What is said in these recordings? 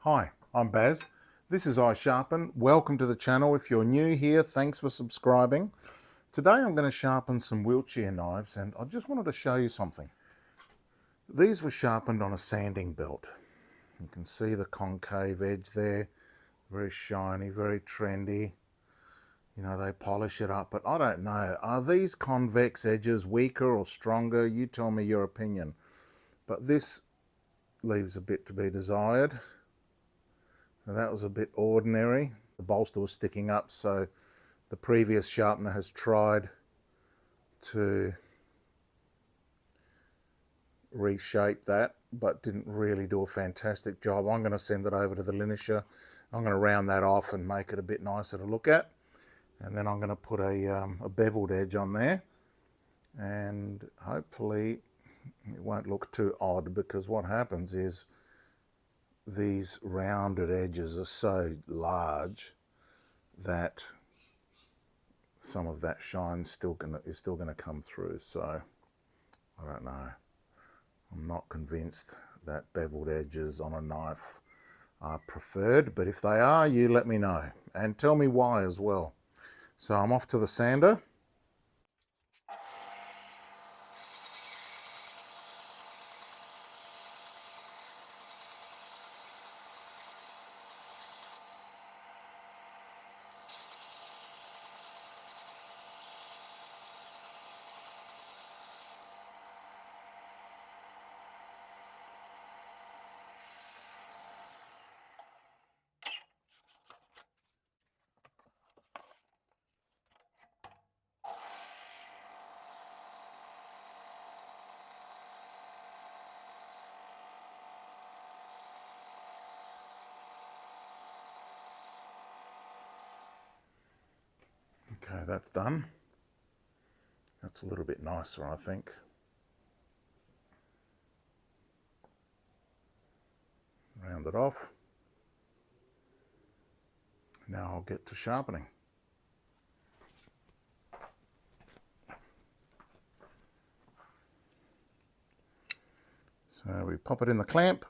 Hi, I'm Baz. This is iSharpen. Welcome to the channel. If you're new here, thanks for subscribing. Today I'm going to sharpen some wheelchair knives, and I just wanted to show you something. These were sharpened on a sanding belt. You can see the concave edge there, very shiny, very trendy. You know, they polish it up, but I don't know. Are these convex edges weaker or stronger? You tell me your opinion. But this leaves a bit to be desired. So that was a bit ordinary. The bolster was sticking up, so the previous sharpener has tried to reshape that, but didn't really do a fantastic job. I'm going to send it over to the linisher. I'm going to round that off and make it a bit nicer to look at. And then I'm going to put a beveled edge on there. And hopefully it won't look too odd, because what happens is these rounded edges are so large that some of that shine is still gonna come through. So I don't know. I'm not convinced that beveled edges on a knife are preferred, but if they are, you let me know and tell me why as well. So I'm off to the sander. Okay, that's done. That's a little bit nicer, I think. Round it off. Now I'll get to sharpening. So we pop it in the clamp.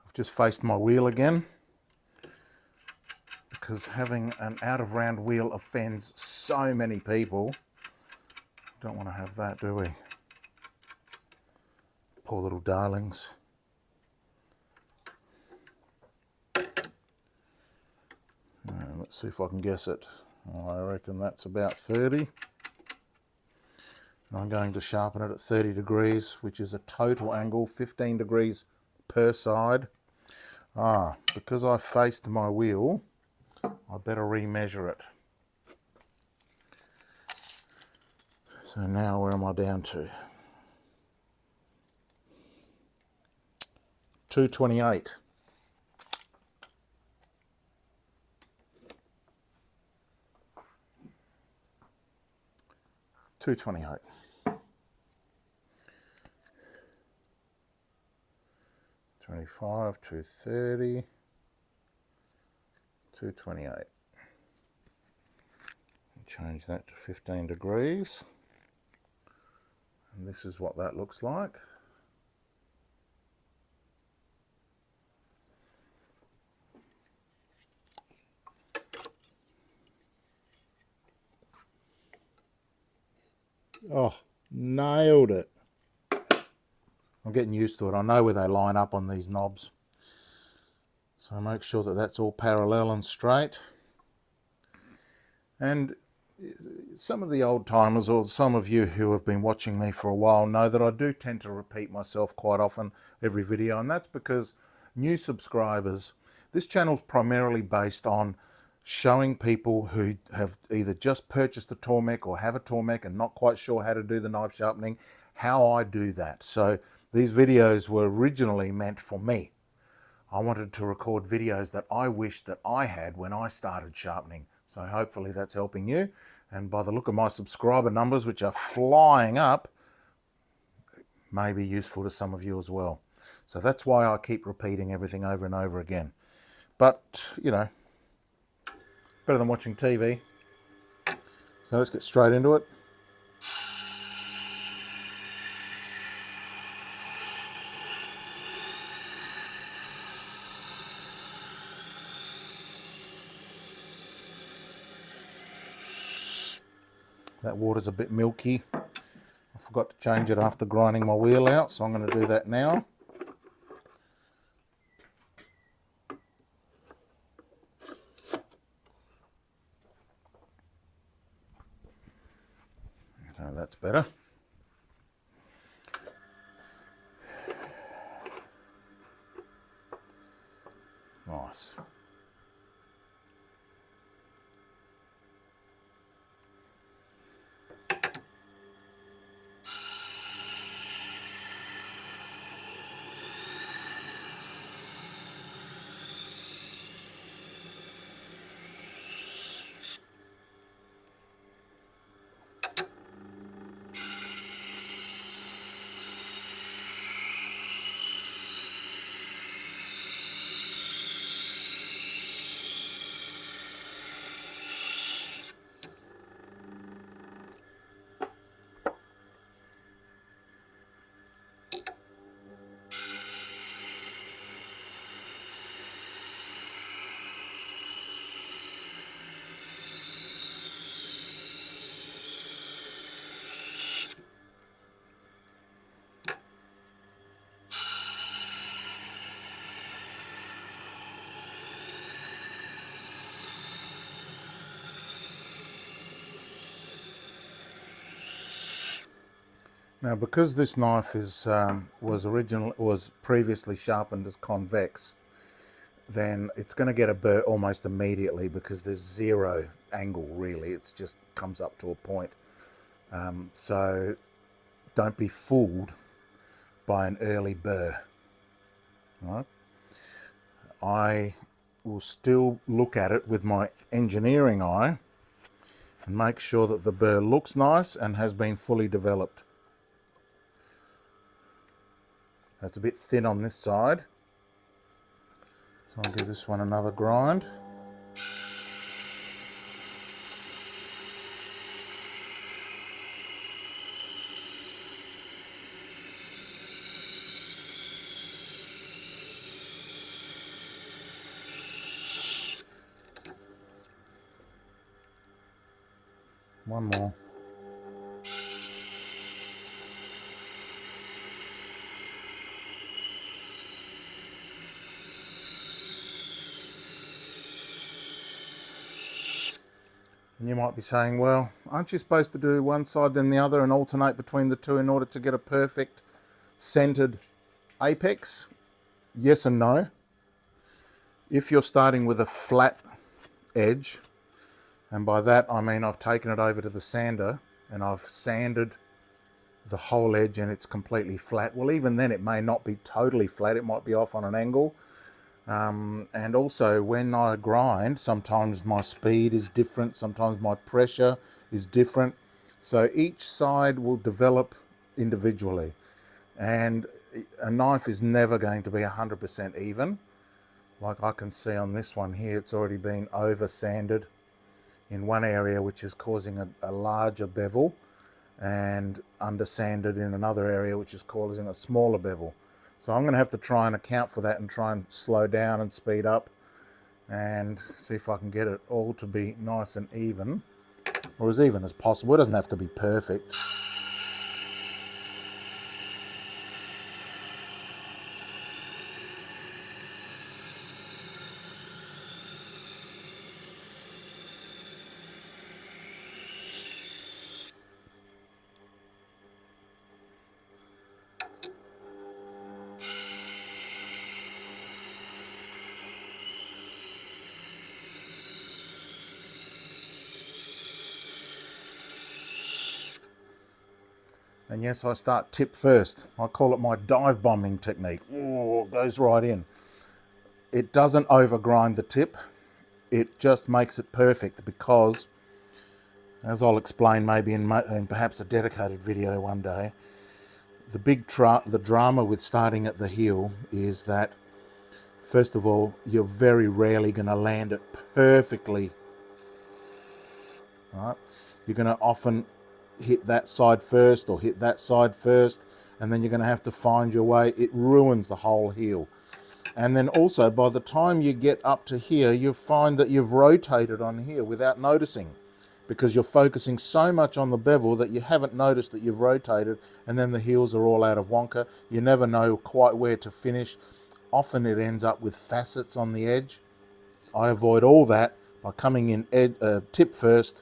I've just faced my wheel again, because having an out of round wheel offends so many people. Don't want to have that, do we? Poor little darlings. Let's see if I can guess it. I reckon that's about 30. I'm going to sharpen it at 30 degrees, which is a total angle, 15 degrees per side. Because I faced my wheel, I better remeasure it. So now where am I down to? 228. $228. 25, 230, 228. Change that to 15 degrees. And this is what that looks like. Oh, nailed it. I'm getting used to it. I know where they line up on these knobs. So I make sure that that's all parallel and straight. And some of the old timers, or some of you who have been watching me for a while, know that I do tend to repeat myself quite often every video, and that's because new subscribers, this channel is primarily based on showing people who have either just purchased a Tormek or have a Tormek and not quite sure how to do the knife sharpening, how I do that. So these videos were originally meant for me. I wanted to record videos that I wished that I had when I started sharpening. So hopefully that's helping you. And by the look of my subscriber numbers, which are flying up, it may be useful to some of you as well. So that's why I keep repeating everything over and over again. But, you know, better than watching TV. So let's get straight into it. That water's a bit milky. I forgot to change it after grinding my wheel out, so I'm going to do that now. Okay, that's better. Nice. Now, because this knife was previously sharpened as convex, then it's going to get a burr almost immediately because there's zero angle really. It just comes up to a point. So don't be fooled by an early burr. Right? I will still look at it with my engineering eye and make sure that the burr looks nice and has been fully developed. It's a bit thin on this side, so I'll give this one another grind. One more. And you might be saying, well, aren't you supposed to do one side then the other and alternate between the two in order to get a perfect centered apex? Yes and no. If you're starting with a flat edge, and by that I mean I've taken it over to the sander and I've sanded the whole edge and it's completely flat. Well, even then it may not be totally flat, it might be off on an angle. And also when I grind, sometimes my speed is different, sometimes my pressure is different. So each side will develop individually. And a knife is never going to be 100% even. Like I can see on this one here, it's already been over sanded in one area, which is causing a larger bevel, and under sanded in another area, which is causing a smaller bevel. So I'm going to have to try and account for that and try and slow down and speed up and see if I can get it all to be nice and even, or as even as possible. It doesn't have to be perfect. And yes, I start tip first. I call it my dive bombing technique. Oh, it goes right in. It doesn't overgrind the tip. It just makes it perfect because, as I'll explain maybe in perhaps a dedicated video one day, the drama with starting at the heel is that, first of all, you're very rarely going to land it perfectly. Right? You're going to often hit that side first or hit that side first, and then you're going to have to find your way. It ruins the whole heel. And then also, by the time you get up to here, you'll find that you've rotated on here without noticing. because you're focusing so much on the bevel that you haven't noticed that you've rotated, and then the heels are all out of wonka. You never know quite where to finish. Often it ends up with facets on the edge. I avoid all that by coming in tip first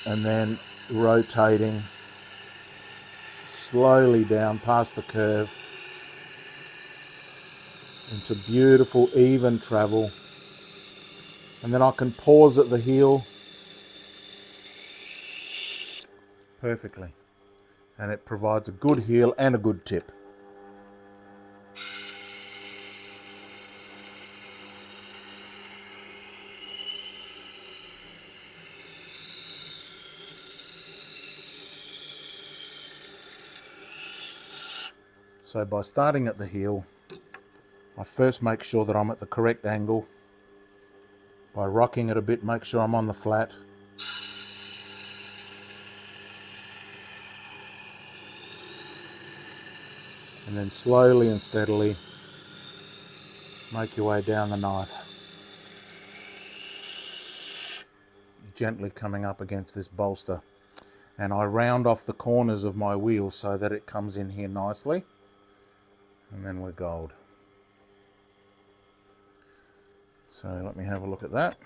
and then rotating slowly down past the curve into beautiful even travel. And then I can pause at the heel perfectly, and it provides a good heel and a good tip. So by starting at the heel, I first make sure that I'm at the correct angle. By rocking it a bit, make sure I'm on the flat. And then slowly and steadily make your way down the knife. Gently coming up against this bolster. And I round off the corners of my wheel so that it comes in here nicely. And then we're gold. So let me have a look at that.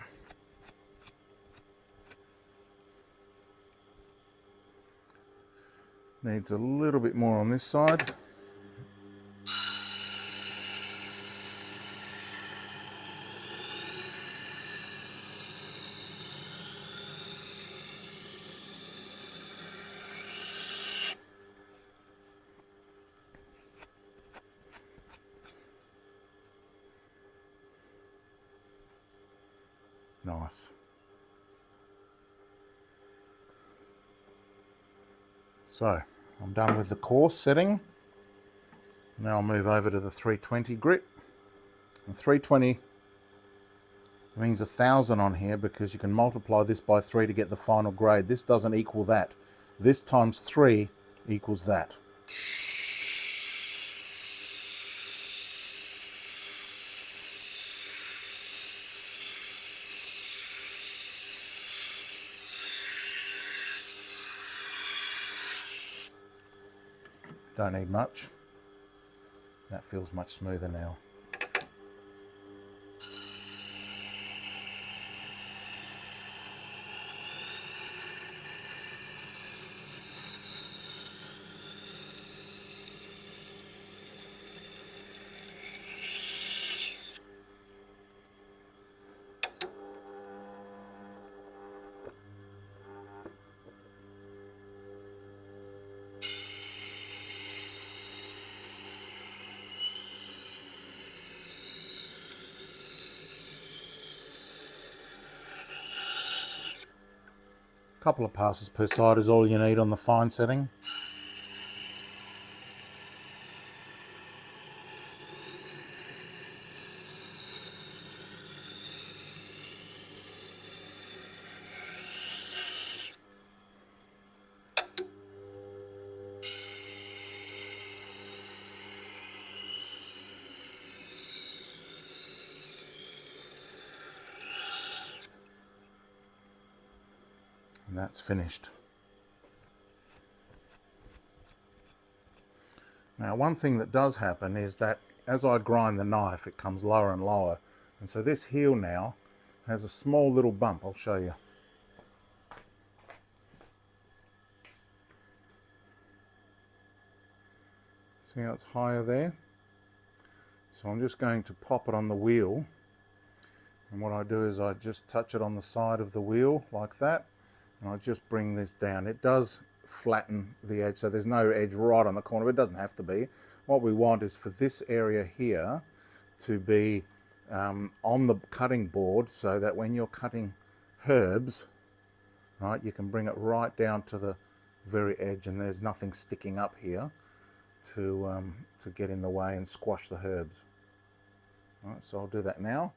Needs a little bit more on this side. Nice. So I'm done with the coarse setting. Now I'll move over to the 320 grit. And 320 means 1,000 on here because you can multiply this by 3 to get the final grade. This doesn't equal that. This times 3 equals that. Don't need much. That feels much smoother now. Couple of passes per side is all you need on the fine setting. And that's finished. Now one thing that does happen is that as I grind the knife it comes lower and lower, and so this heel now has a small little bump. I'll show you. See how it's higher there? So I'm just going to pop it on the wheel, and what I do is I just touch it on the side of the wheel like that, and I just bring this down. It does flatten the edge, so there's no edge right on the corner, but it doesn't have to be. What we want is for this area here to be on the cutting board, so that when you're cutting herbs, right, you can bring it right down to the very edge, and there's nothing sticking up here to get in the way and squash the herbs. All right, so I'll do that now.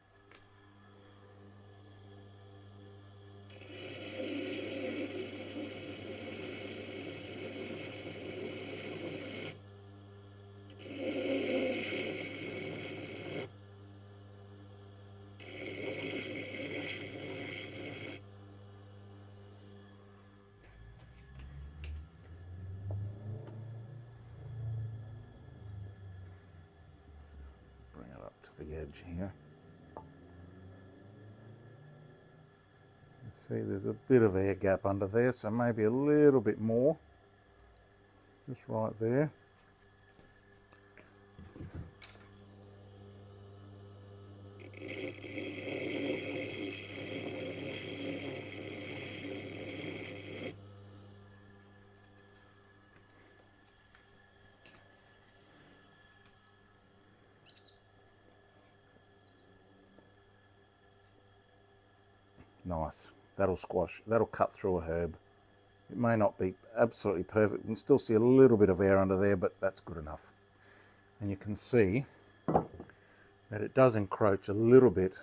to the edge here. You see there's a bit of air gap under there, so maybe a little bit more, just right there. Nice. That'll squash, that'll cut through a herb. It may not be absolutely perfect. You can still see a little bit of air under there, but that's good enough. And you can see that it does encroach a little bit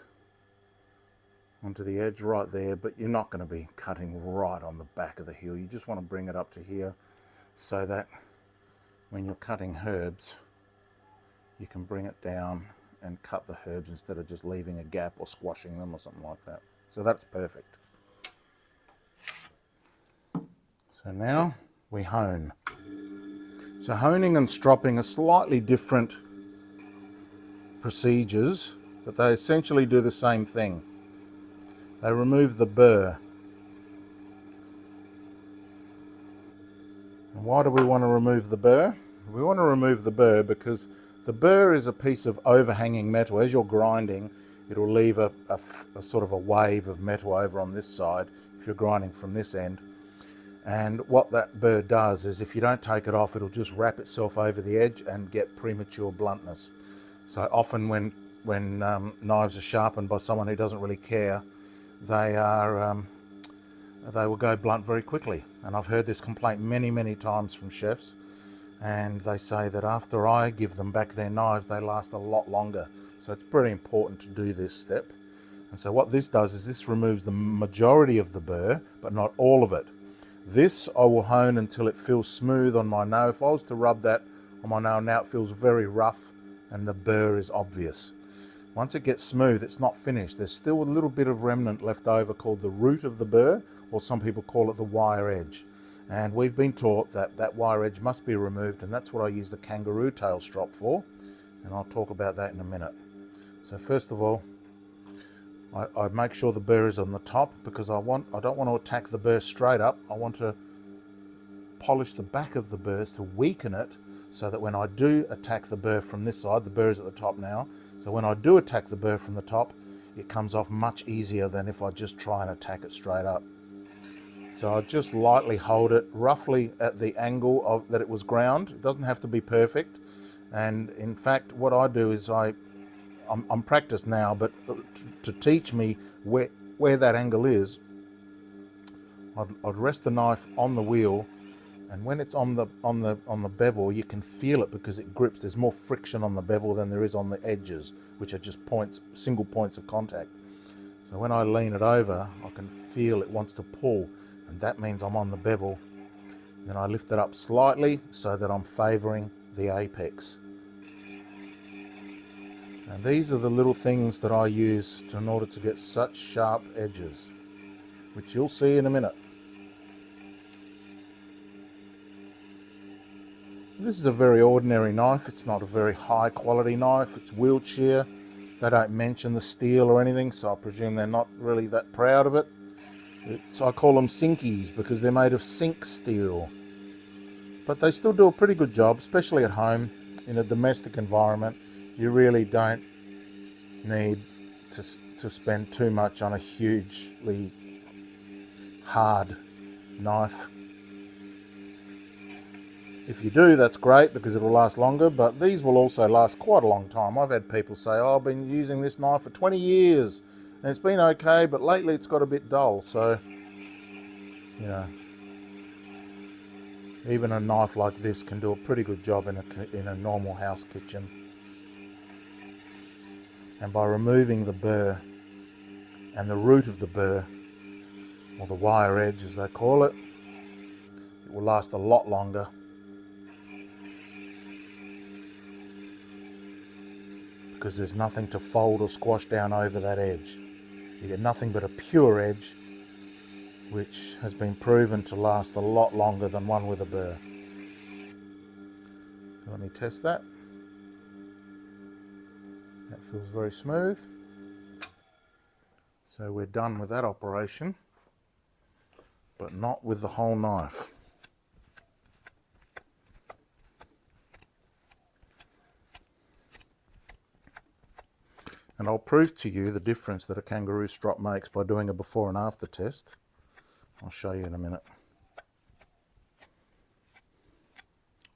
onto the edge right there, but you're not going to be cutting right on the back of the heel. You just want to bring it up to here so that when you're cutting herbs, you can bring it down and cut the herbs instead of just leaving a gap or squashing them or something like that. So that's perfect. So now we hone. So honing and stropping are slightly different procedures, but they essentially do the same thing. They remove the burr. And why do we want to remove the burr? We want to remove the burr because the burr is a piece of overhanging metal. As you're grinding, it'll leave a sort of a wave of metal over on this side if you're grinding from this end. And what that burr does is if you don't take it off, it'll just wrap itself over the edge and get premature bluntness. So often when knives are sharpened by someone who doesn't really care, they will go blunt very quickly. And I've heard this complaint many times from chefs, and they say that after I give them back their knives, they last a lot longer. So it's pretty important to do this step. And so what this does is this removes the majority of the burr, but not all of it. This I will hone until it feels smooth on my nail. If I was to rub that on my nail now, it feels very rough and the burr is obvious. Once it gets smooth, it's not finished. There's still a little bit of remnant left over called the root of the burr, or some people call it the wire edge. And we've been taught that that wire edge must be removed, and that's what I use the kangaroo tail strop for. And I'll talk about that in a minute. So first of all, I make sure the burr is on the top because I don't want to attack the burr straight up. I want to polish the back of the burr to weaken it so that when I do attack the burr from this side, the burr is at the top now, so when I do attack the burr from the top, it comes off much easier than if I just try and attack it straight up. So I just lightly hold it roughly at the angle that it was ground. It doesn't have to be perfect. And in fact, what I do is I'm practiced now, but to teach me where that angle is, I'd rest the knife on the wheel, and when it's on the bevel, you can feel it because it grips. There's more friction on the bevel than there is on the edges, which are just single points of contact. So when I lean it over, I can feel it wants to pull, and that means I'm on the bevel. Then I lift it up slightly so that I'm favoring the apex. And these are the little things that I use in order to get such sharp edges, which you'll see in a minute. This is a very ordinary knife. It's not a very high quality knife. It's wheeled shear. They don't mention the steel or anything, so I presume they're not really that proud of it. I call them sinkies because they're made of sink steel. But they still do a pretty good job, especially at home in a domestic environment. You really don't need to spend too much on a hugely hard knife. If you do, that's great because it'll last longer, but these will also last quite a long time. I've had people say, oh, I've been using this knife for 20 years and it's been okay, but lately it's got a bit dull. So, you know, even a knife like this can do a pretty good job in a normal house kitchen. And by removing the burr and the root of the burr, or the wire edge as they call it, it will last a lot longer. Because there's nothing to fold or squash down over that edge. You get nothing but a pure edge, which has been proven to last a lot longer than one with a burr. So let me test that. That feels very smooth. So we're done with that operation, but not with the whole knife. And I'll prove to you the difference that a kangaroo strop makes by doing a before and after test. I'll show you in a minute.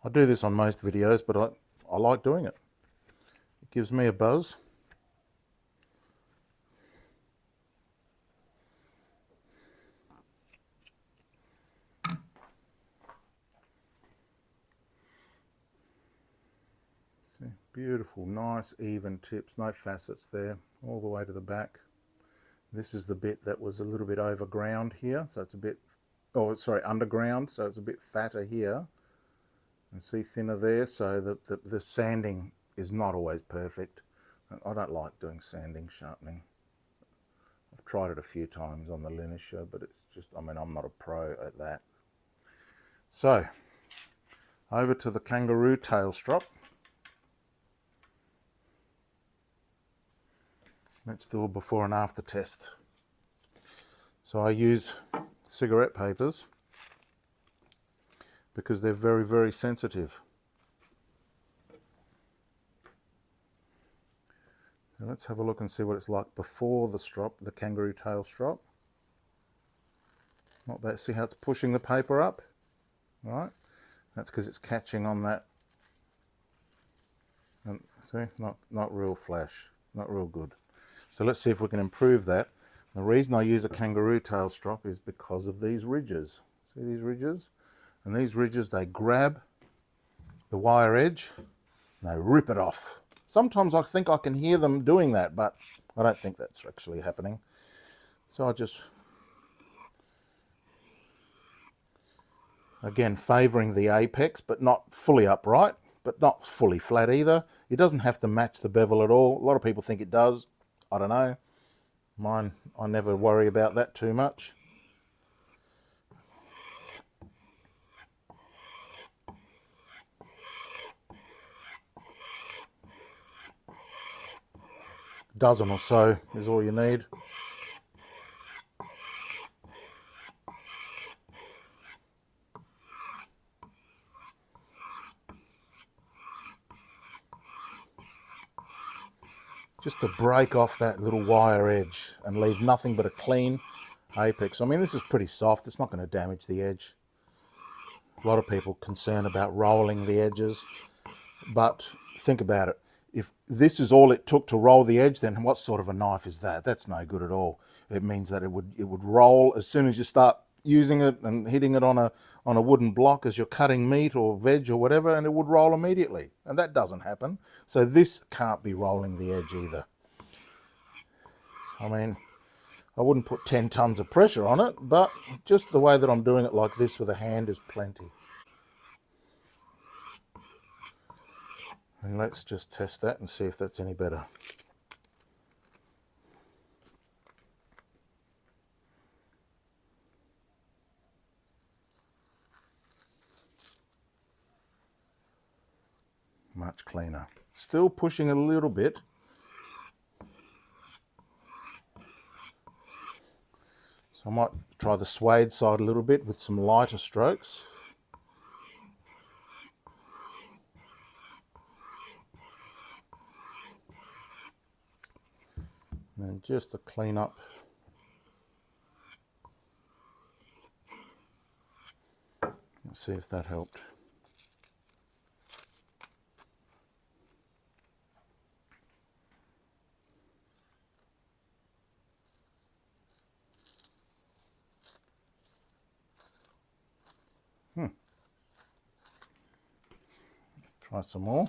I do this on most videos, but I like doing it. It gives me a buzz. See, beautiful, nice, even tips, no facets there, all the way to the back. This is the bit that was a little bit overground here, so it's a bit, oh sorry, underground, so it's a bit fatter here. And see, thinner there, so the sanding is not always perfect. I don't like doing sanding, sharpening. I've tried it a few times on the linisher, but it's just, I mean, I'm not a pro at that. So, over to the kangaroo tail strop. Let's do a before and after test. So I use cigarette papers because they're very, very sensitive. So let's have a look and see what it's like before the strop, the kangaroo tail strop. Not bad. See how it's pushing the paper up? All right. That's because it's catching on that. And see, not real flash, not real good. So let's see if we can improve that. The reason I use a kangaroo tail strop is because of these ridges. See these ridges? And these ridges, they grab the wire edge and they rip it off. Sometimes I think I can hear them doing that, but I don't think that's actually happening. So I just, again, favouring the apex, but not fully upright, but not fully flat either. It doesn't have to match the bevel at all. A lot of people think it does. I don't know. Mine, I never worry about that too much. Dozen or so is all you need. Just to break off that little wire edge and leave nothing but a clean apex. I mean, this is pretty soft. It's not going to damage the edge. A lot of people concerned about rolling the edges, but think about it. If this is all it took to roll the edge, then what sort of a knife is that? That's no good at all. It means that it would roll as soon as you start using it and hitting it on a wooden block as you're cutting meat or veg or whatever, and it would roll immediately. And that doesn't happen. So this can't be rolling the edge either. I mean, I wouldn't put 10 tons of pressure on it, but just the way that I'm doing it like this with a hand is plenty. And let's just test that and see if that's any better. Much cleaner. Still pushing a little bit. So I might try the suede side a little bit with some lighter strokes. And then just to clean up. Let's see if that helped. Try some more.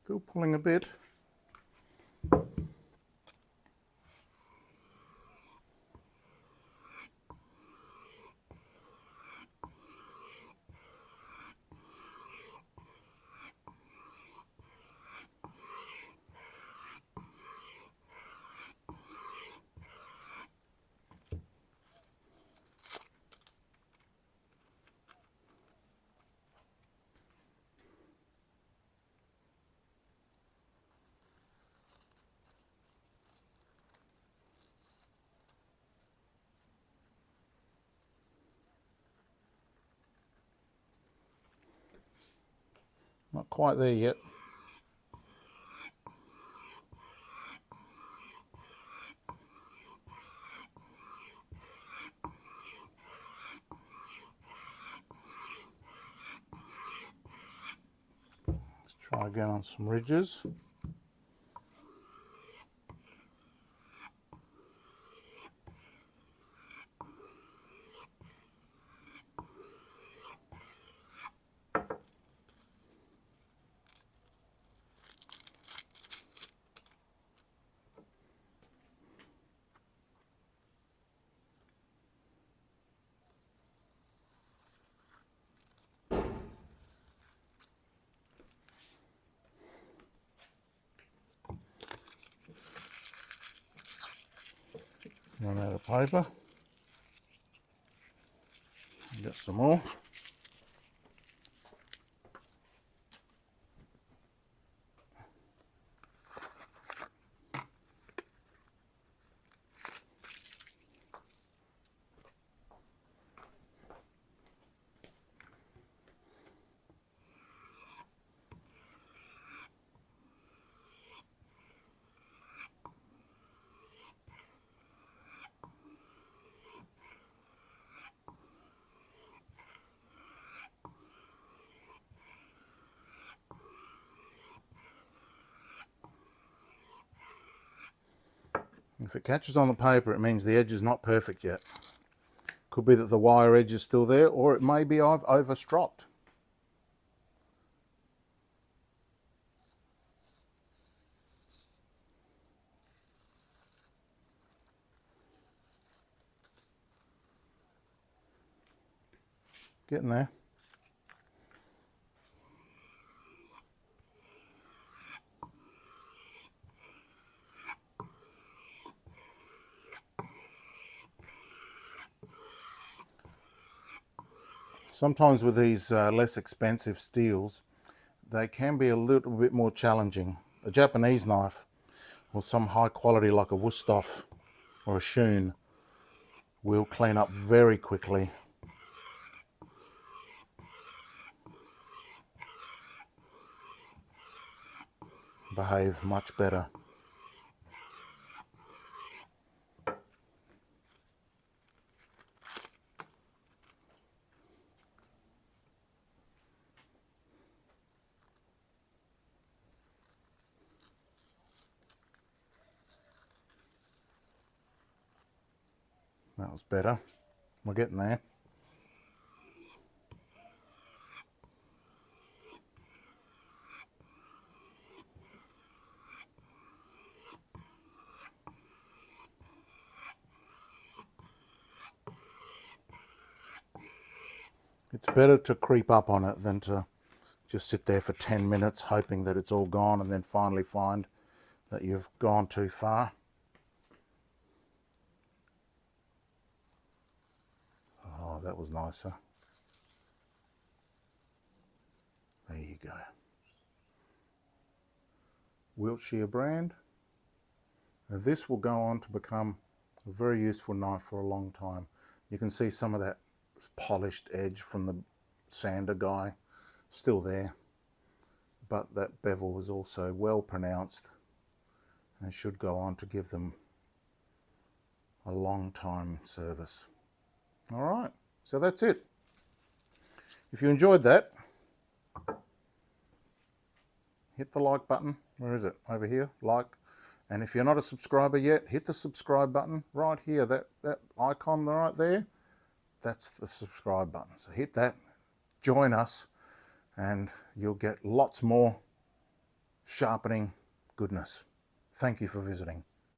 Still pulling a bit. Not quite there yet. Let's try again on some ridges. Run out of paper. Get some more. If it catches on the paper, it means the edge is not perfect yet. Could be that the wire edge is still there, or it may be I've overstropped. Getting there. Sometimes with these less expensive steels, they can be a little bit more challenging. A Japanese knife or some high quality like a Wüsthof or a Schoen will clean up very quickly. Behave much better. That was better. We're getting there. It's better to creep up on it than to just sit there for 10 minutes hoping that it's all gone and then finally find that you've gone too far. Oh, that was nicer. There you go. Wiltshire brand. Now this will go on to become a very useful knife for a long time. You can see some of that polished edge from the sander guy still there, but that bevel was also well pronounced and should go on to give them a long time service. All right, so that's it. If you enjoyed that, hit the like button. Where is it? Over here, like. And if you're not a subscriber yet, hit the subscribe button right here. That icon right there, that's the subscribe button. So hit that, join us, and you'll get lots more sharpening goodness. Thank you for visiting.